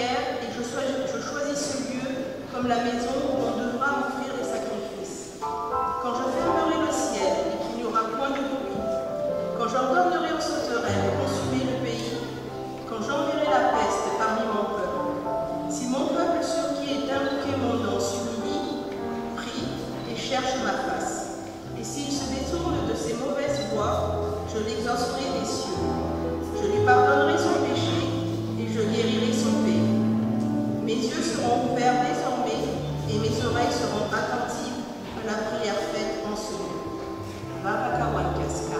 prière et je choisis ce lieu comme la maison où on devra offrir les sacrifices. Quand je fermerai le ciel et qu'il n'y aura point de bruit, quand j'ordonnerai aux sauterelles de consumer le pays, quand j'enverrai la peste parmi mon peuple, si mon peuple sur qui est invoqué mon nom s'humilie, prie et cherche ma face, et s'il se détourne de ses mauvaises voies, je l'exaucerai des cieux. Je lui pardonnerai son péché et je guérirai son pays. Mes yeux seront ouverts désormais et mes oreilles seront attentives à la prière faite en ce lieu. Babakawankaska.